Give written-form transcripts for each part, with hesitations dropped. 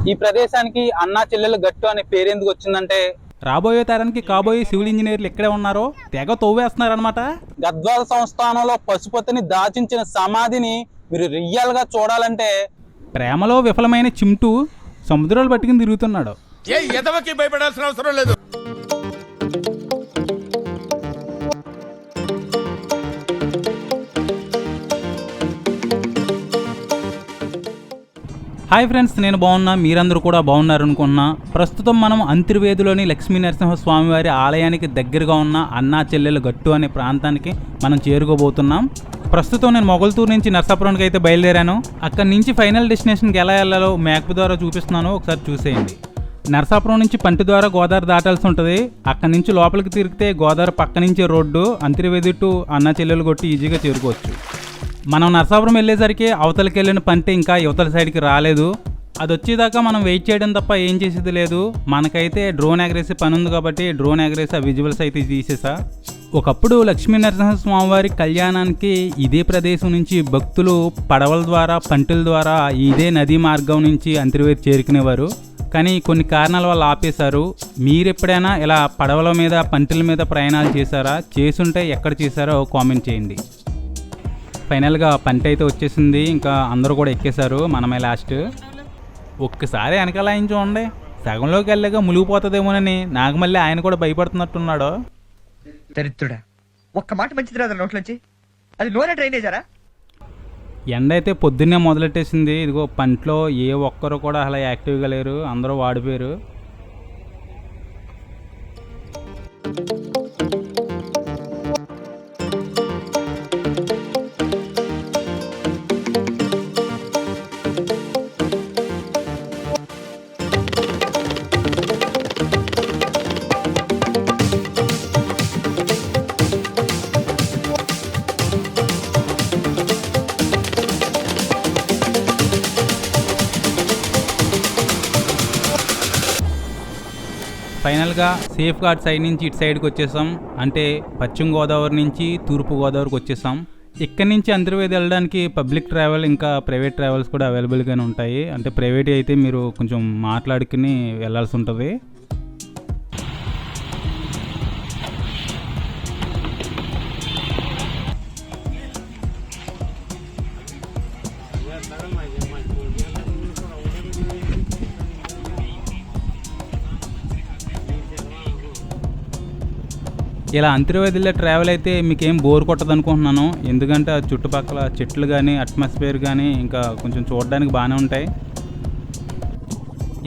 ఈ ప్రదేశానికి అన్నా చెల్లెల గట్టు అనే పేరు ఎందుకు వచ్చిందంటే, రాబోయే తరానికి కాబోయే సివిల్ ఇంజనీర్లు ఎక్కడే ఉన్నారో తెగ తవ్వేస్తున్నారనమాట. గద్వాల సంస్థానంలో పశుపతిని దాచించిన సమాధిని మీరు రియల్ గా చూడాలంటే ప్రేమలో విఫలమైన చింటూ సముద్రాలు పట్టుకుని తిరుగుతున్నాడు. ఏ ఎదవకి భయపడాల్సిన అవసరం లేదు. హాయ్ ఫ్రెండ్స్, నేను బాగున్నా, మీరందరూ కూడా బాగున్నారు అనుకున్నా. ప్రస్తుతం మనం అంతర్వేదిలోని లక్ష్మీ నరసింహస్వామివారి ఆలయానికి దగ్గరగా ఉన్న అన్నా చెల్లెల గట్టు అనే ప్రాంతానికి మనం చేరుకోబోతున్నాం. ప్రస్తుతం నేను మొగల్తూరు నుంచి నర్సాపురానికి అయితే బయలుదేరాను. అక్కడి నుంచి ఫైనల్ డెస్టినేషన్కి ఎలా వెళ్ళాలో మ్యాప్ ద్వారా చూపిస్తున్నాను, ఒకసారి చూసేయండి. నర్సాపురం నుంచి పంటి ద్వారా గోదావరి దాటాల్సి ఉంటుంది. అక్కడి నుంచి లోపలికి తిరిగితే గోదావరి పక్క నుంచి రోడ్డు, అంతర్వేది టు అన్నా చెల్లెలు గట్టు ఈజీగా చేరుకోవచ్చు. మనం నరసాపురం వెళ్ళేసరికి అవతలకి వెళ్ళిన పంట ఇంకా యువతల సైడ్కి రాలేదు. అది వచ్చేదాకా మనం వెయిట్ చేయడం తప్ప ఏం చేసేది లేదు. మనకైతే డ్రోన్ ఎగరేసి పని ఉంది కాబట్టి డ్రోన్ ఎగరేసి ఆ విజువల్స్ అయితే తీసేసా. ఒకప్పుడు లక్ష్మీ నరసింహస్వామివారి కళ్యాణానికి ఇదే ప్రదేశం నుంచి భక్తులు పడవల ద్వారా పంటల ద్వారా ఇదే నదీ మార్గం నుంచి అంతర్వేది చేరుకునేవారు. కానీ కొన్ని కారణాల వల్ల ఆపేశారు. మీరెప్పుడైనా ఇలా పడవల మీద పంటల మీద ప్రయాణాలు చేశారా? చేసుంటే ఎక్కడ చేశారో కామెంట్ చేయండి. ఫైనల్గా పంట అయితే వచ్చేసింది, ఇంకా అందరూ కూడా ఎక్కేశారు, మనమే లాస్ట్. ఒక్కసారి వెనకాల ఆయన చూడండి, సగంలోకి వెళ్ళాక మునిగిపోతుందేమోనని నాకు మళ్ళీ ఆయన కూడా భయపడుతున్నట్టున్నాడు. దరిద్రుడా, ఒక్క మాట మంచిది రాదు నోట్లోంచి. అది నూనె డ్రైనేజారా? ఎండ అయితే పొద్దున్నే మొదలెట్టేసింది. ఇదిగో పంటలో ఏ ఒక్కరు కూడా అలా యాక్టివ్గా లేరు, అందరూ వాడిపోయారు. ఫైనల్గా సేఫ్ గార్డ్ సైడ్ నుంచి ఇటు సైడ్కి వచ్చేసాం. అంటే పశ్చిమ గోదావరి నుంచి తూర్పు గోదావరికి వచ్చేసాం. ఇక్కడి నుంచి అంతర్వేది వెళ్ళడానికి పబ్లిక్ ట్రావెల్ ఇంకా ప్రైవేట్ ట్రావెల్స్ కూడా అవైలబుల్గానే ఉంటాయి. అంటే ప్రైవేట్ అయితే మీరు కొంచెం మాట్లాడుకుని వెళ్ళాల్సి ఉంటుంది. ఇలా అంతర్వేదిలో ట్రావెల్ అయితే మీకేం బోర్ కొట్టదు అనుకుంటున్నాను. ఎందుకంటే చుట్టుపక్కల చెట్లు కానీ అట్మాస్ఫియర్ కానీ ఇంకా కొంచెం చూడడానికి బాగానే ఉంటాయి.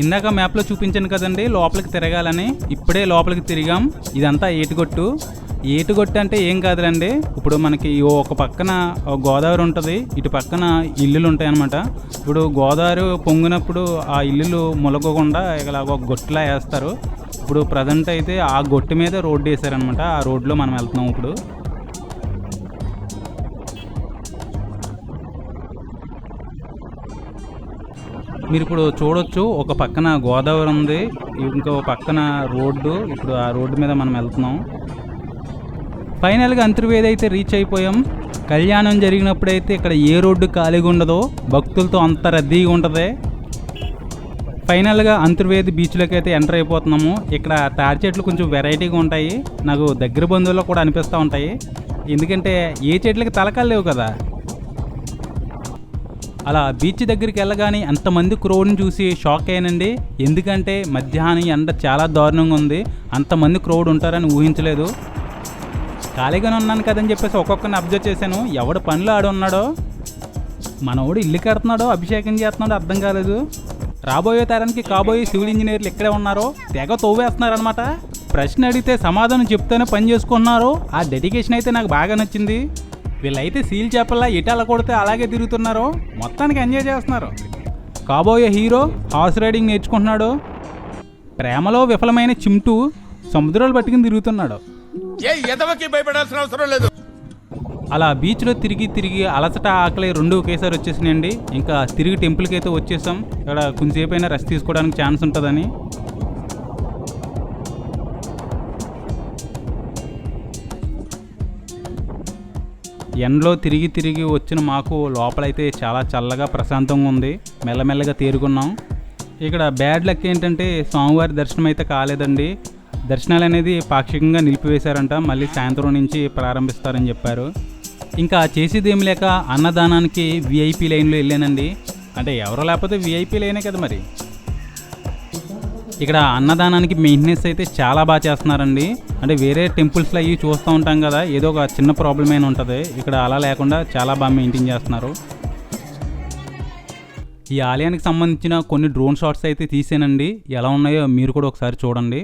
ఇందాక మ్యాప్లో చూపించాను కదండి లోపలికి తిరగాలని, ఇప్పుడే లోపలికి తిరిగాం. ఇదంతా ఏటుగొట్టు. ఏటుగొట్టు అంటే ఏం కాదులండి, ఇప్పుడు మనకి ఒక పక్కన గోదావరి ఉంటుంది, ఇటు పక్కన ఇల్లులు ఉంటాయి అన్నమాట. ఇప్పుడు గోదావరి పొంగినప్పుడు ఆ ఇల్లులు ములగకుండా ఇలా ఒక గొట్టులా వేస్తారు. ఇప్పుడు ప్రజెంట్ అయితే ఆ గొట్టు మీద రోడ్డు వేసారనమాట. ఆ రోడ్లో మనం వెళ్తున్నాం. ఇప్పుడు మీరు ఇప్పుడు చూడొచ్చు, ఒక పక్కన గోదావరి ఉంది, ఇంకో పక్కన రోడ్డు. ఇప్పుడు ఆ రోడ్డు మీద మనం వెళ్తున్నాం. ఫైనల్గా అంతర్వేది అయితే రీచ్ అయిపోయాం. కళ్యాణం జరిగినప్పుడైతే ఇక్కడ ఏ రోడ్డు ఖాళీగా ఉండదో, భక్తులతో అంత రద్దీగా ఉంటుంది. ఫైనల్గా అంతర్వేది బీచ్లోకి అయితే ఎంటర్ అయిపోతున్నాము. ఇక్కడ తాడి చెట్లు కొంచెం వెరైటీగా ఉంటాయి, నాకు దగ్గర బంధువుల్లో కూడా అనిపిస్తూ ఉంటాయి. ఎందుకంటే ఏ చెట్లకి తలకాలు లేవు కదా. అలా బీచ్ దగ్గరికి వెళ్ళగానే అంతమంది క్రౌడ్ని చూసి షాక్ అయ్యానండి. ఎందుకంటే మధ్యాహ్నం ఎండ చాలా దారుణంగా ఉంది, అంతమంది క్రౌడ్ ఉంటారని ఊహించలేదు. ఖాళీగానే ఉన్నాను కదని చెప్పేసి ఒక్కొక్కరిని అబ్జర్వ్ చేశాను. ఎవడు పనిలో ఆడు ఉన్నాడో, మనోడు ఇల్లు కడుతున్నాడో అభిషేకం చేస్తున్నాడో అర్థం కాలేదు. రాబోయే తరానికి కాబోయే సివిల్ ఇంజనీర్లు ఎక్కడే ఉన్నారో తెగ తవ్వేస్తున్నారనమాట. ప్రశ్న అడిగితే సమాధానం చెప్తేనే పని చేసుకున్నారు. ఆ డెడికేషన్ అయితే నాకు బాగా నచ్చింది. వీళ్ళైతే సీల్ చేపల్లా ఇటాల కొడితే అలాగే తిరుగుతున్నారు, మొత్తానికి ఎంజాయ్ చేస్తున్నారు. కాబోయే హీరో హార్స్ రైడింగ్ నేర్చుకుంటున్నాడు. ప్రేమలో విఫలమైన చింటూ సముద్రాలు పట్టుకుని తిరుగుతున్నాడు. ఏ ఎదవకి భయపడాల్సిన అవసరం లేదు. అలా బీచ్లో తిరిగి తిరిగి అలసట ఆకలి రెండు ఒకేసారి వచ్చేసినాయండి. ఇంకా తిరిగి టెంపుల్కి అయితే వచ్చేసాం. ఇక్కడ కొంచెంసేపు అయినా రెస్ట్ తీసుకోవడానికి ఛాన్స్ ఉంటుందని. ఎండలో తిరిగి తిరిగి వచ్చిన మాకు లోపలైతే చాలా చల్లగా ప్రశాంతంగా ఉంది. మెల్లమెల్లగా తేరుకున్నాం. ఇక్కడ బ్యాడ్ లక్ ఏంటంటే స్వామివారి దర్శనం అయితే కాలేదండి. దర్శనాలు అనేది పాక్షికంగా నిలిపివేశారంట, మళ్ళీ సాయంత్రం నుంచి ప్రారంభిస్తారని చెప్పారు. ఇంకా చేసేది ఏం లేక అన్నదానానికి విఐపి లైన్లో వెళ్ళానండి. అంటే ఎవరో లేకపోతే విఐపి లైనే కదా మరి. ఇక్కడ అన్నదానానికి మెయింటెనెన్స్ అయితే చాలా బాగా చేస్తున్నారండి. అంటే వేరే టెంపుల్స్లో అవి చూస్తూ ఉంటాం కదా, ఏదో ఒక చిన్న ప్రాబ్లం అయినా ఉంటుంది. ఇక్కడ అలా లేకుండా చాలా బాగా మెయింటైన్ చేస్తున్నారు. ఈ ఆలయానికి సంబంధించిన కొన్ని డ్రోన్ షాట్స్ అయితే తీసానండి. ఎలా ఉన్నాయో మీరు కూడా ఒకసారి చూడండి.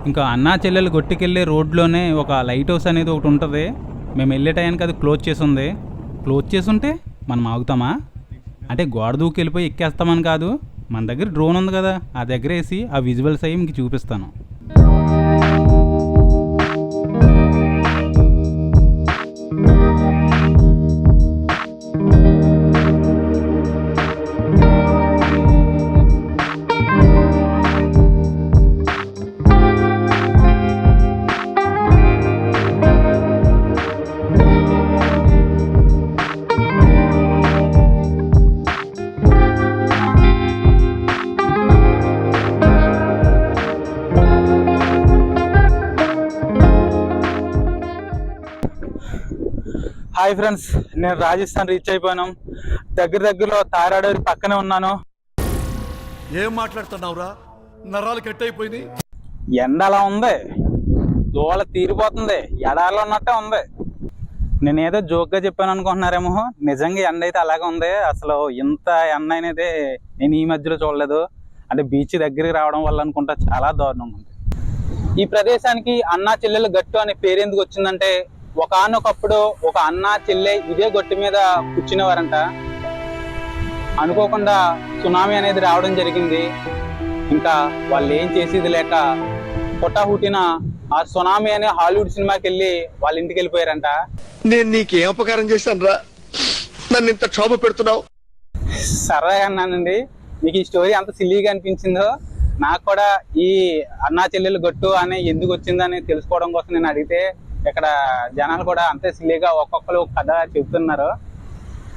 ఇంకా అన్నా చెల్లెలు గొట్టుకెళ్ళే రోడ్లోనే ఒక లైట్ హౌస్ అనేది ఒకటి ఉంటుంది. మేము వెళ్ళే టైంకి అది క్లోజ్ చేసి ఉంది. క్లోజ్ చేసి ఉంటే మనం ఆగుతామా? అంటే గోడ దూకి వెళ్ళిపోయి ఎక్కేస్తామని కాదు, మన దగ్గర డ్రోన్ ఉంది కదా, ఆ దగ్గర వేసి ఆ విజువల్స్ అయ్యి మీకు చూపిస్తాను. హాయ్ ఫ్రెండ్స్, నేను రాజస్థాన్ రీచ్ అయిపోయాను. దగ్గరలో తారాడూరి పక్కనే ఉన్నాను. ఏం మాట్లాడుతున్నావురా? నరాలు కట్ అయిపోయినాయి. ఎండ అలా ఉంది, దోళ తీరిపోతుంది, ఎడారిలో ఉన్నట్టే ఉంది. నేనేదో జోక్గా చెప్పాను అనుకుంటున్నారేమో, నిజంగా ఎండ అయితే అలాగే ఉంది. అసలు ఇంత ఎండ అనేది నేను ఈ మధ్యలో చూడలేదు. అంటే బీచ్ దగ్గరికి రావడం వల్ల అనుకుంటా చాలా దారుణంగా ఉంది. ఈ ప్రదేశానికి అన్నా చెల్లెలు గట్టు అనే పేరు ఎందుకు వచ్చిందంటే, ఒకానొకప్పుడు ఒక అన్నా చెల్లె ఇదే గట్టు మీద కూర్చునేవారంట. అనుకోకుండా సునామీ అనేది రావడం జరిగింది. ఇంకా వాళ్ళు ఏం చేసేది లేక పుట్టిన ఆ సునామీ అనే హాలీవుడ్ సినిమాకి వెళ్ళి వాళ్ళ ఇంటికి వెళ్ళిపోయారంట. నేను నీకేం అపకారం చేశాను రా, నన్ను ఇంత క్షోభ పెడుతున్నావు? సరదాగా అన్నానండి. మీకు ఈ స్టోరీ అంత సిల్లీగా అనిపించిందో, నాకు కూడా ఈ అన్నా చెల్లెలు గట్టు అనే ఎందుకు వచ్చిందని తెలుసుకోవడం కోసం నేను అడిగితే ఇక్కడ జనాలు కూడా అంతే సిల్లీగా ఒక్కొక్కరు కథ చెప్తున్నారు.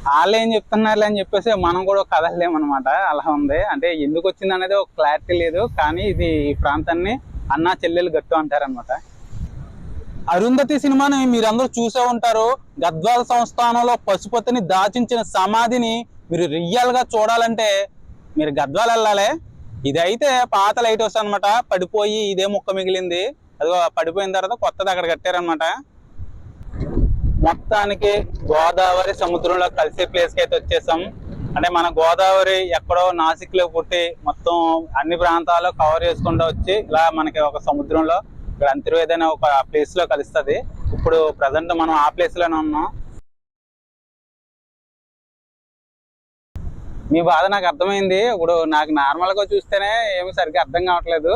వాళ్ళు ఏం చెప్తున్నారు అని చెప్పేసి మనం కూడా కథలేమన్నమాట. అలా ఉంది. అంటే ఎందుకు వచ్చింది అనేది ఒక క్లారిటీ లేదు, కానీ ఇది ఈ ప్రాంతాన్ని అన్నా చెల్లెలు గట్టు అంటారనమాట. అరుంధతి సినిమాని మీరందరూ చూసే ఉంటారు. గద్వాల సంస్థానంలో పశుపతిని దాచించిన సమాధిని మీరు రియల్ గా చూడాలంటే మీరు గద్వాల వెళ్ళాలి. ఇదైతే పాత లైట్ హౌస్ అనమాట, పడిపోయి ఇదే ముక్క మిగిలింది. అదిగో పడిపోయిన తర్వాత కొత్తది అక్కడ కట్టారనమాట. మొత్తానికి గోదావరి సముద్రంలో కలిసే ప్లేస్కి అయితే వచ్చేసాం. అంటే మన గోదావరి ఎక్కడో నాసిక్లో పుట్టి మొత్తం అన్ని ప్రాంతాల్లో కవర్ చేసుకుంటూ వచ్చి ఇలా మనకి ఒక సముద్రంలో ఇక్కడ అంతర్వేది అనే ఒక ప్లేస్ లో కలుస్తుంది. ఇప్పుడు ప్రజెంట్ మనం ఆ ప్లేస్ లోనే ఉన్నాం. మీ బాధ నాకు అర్థమైంది. ఇప్పుడు నాకు నార్మల్ గా చూస్తేనే ఏమి సరిగ్గా అర్థం కావట్లేదు.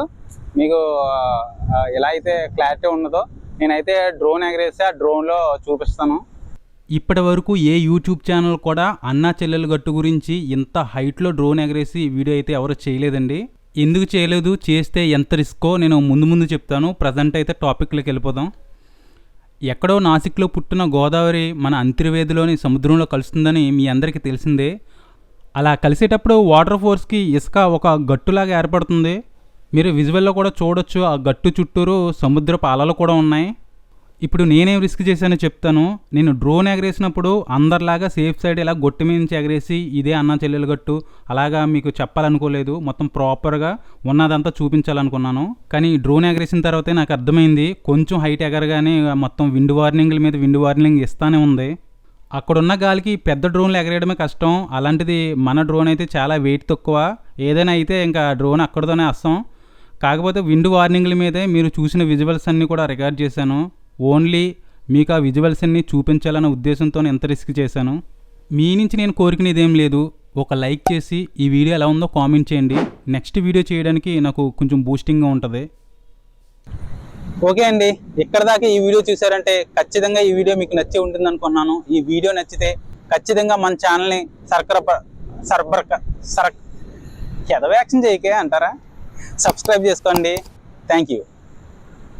మీకు ఎలా అయితే క్లారిటీ ఉన్నదో నేనైతే డ్రోన్ ఎగరేసి ఆ డ్రోన్లో చూపిస్తాను. ఇప్పటి వరకు ఏ యూట్యూబ్ ఛానల్ కూడా అన్నా చెల్లెలు గట్టు గురించి ఇంత హైట్లో డ్రోన్ ఎగరేసి వీడియో అయితే ఎవరు చేయలేదండి. ఎందుకు చేయలేదు, చేస్తే ఎంత రిస్కో నేను ముందు చెప్తాను. ప్రజెంట్ అయితే టాపిక్లోకి వెళ్ళిపోదాం. ఎక్కడో నాసిక్లో పుట్టిన గోదావరి మన అంతర్వేదిలోని సముద్రంలో కలుస్తుందని మీ అందరికీ తెలిసిందే. అలా కలిసేటప్పుడు వాటర్ ఫోర్స్కి ఇసుక ఒక గట్టులాగా ఏర్పడుతుంది. మీరు విజువల్లో కూడా చూడొచ్చు. ఆ గట్టు చుట్టూరు సముద్రపు అలలు కూడా ఉన్నాయి. ఇప్పుడు నేనేం రిస్క్ చేశానో చెప్తాను. నేను డ్రోన్ ఎగరేసినప్పుడు అందరిలాగా సేఫ్ సైడ్ ఇలా గొట్టు మీద నుంచి ఎగరేసి ఇదే అన్నా చెల్లెలు గట్టు అలాగా మీకు చెప్పాలనుకోలేదు. మొత్తం ప్రాపర్గా ఉన్నదంతా చూపించాలనుకున్నాను. కానీ డ్రోన్ ఎగరేసిన తర్వాతే నాకు అర్థమైంది, కొంచెం హైట్ ఎగరగానే మొత్తం విండ్ వార్నింగ్ల మీద విండ్ వార్నింగ్ ఇస్తానే ఉంది. అక్కడున్న గాలికి పెద్ద డ్రోన్లు ఎగరేయడమే కష్టం. అలాంటిది మన డ్రోన్ అయితే చాలా వెయిట్ తక్కువ. ఏదైనా అయితే ఇంకా డ్రోన్ అక్కడితోనే వస్తాం. కాకపోతే విండ్ వార్నింగ్ల మీదే మీరు చూసిన విజువల్స్ అన్నీ కూడా రికార్డ్ చేశాను. ఓన్లీ మీకు ఆ విజువల్స్ అన్నీ చూపించాలన్న ఉద్దేశంతో ఎంత రిస్క్ చేశాను. మీ నుంచి నేను కోరుకునేది ఏం లేదు, ఒక లైక్ చేసి ఈ వీడియో ఎలా ఉందో కామెంట్ చేయండి. నెక్స్ట్ వీడియో చేయడానికి నాకు కొంచెం బూస్టింగ్గా ఉంటుంది. ఓకే అండి, ఇక్కడ దాకా ఈ వీడియో చూసారంటే ఖచ్చితంగా ఈ వీడియో మీకు నచ్చి ఉంటుంది అనుకున్నాను. ఈ వీడియో నచ్చితే ఖచ్చితంగా మన ఛానల్ని ఎదవ యాక్షన్ చేయకే అంటారా, సబ్స్క్రైబ్ చేసుకోండి. Thank you.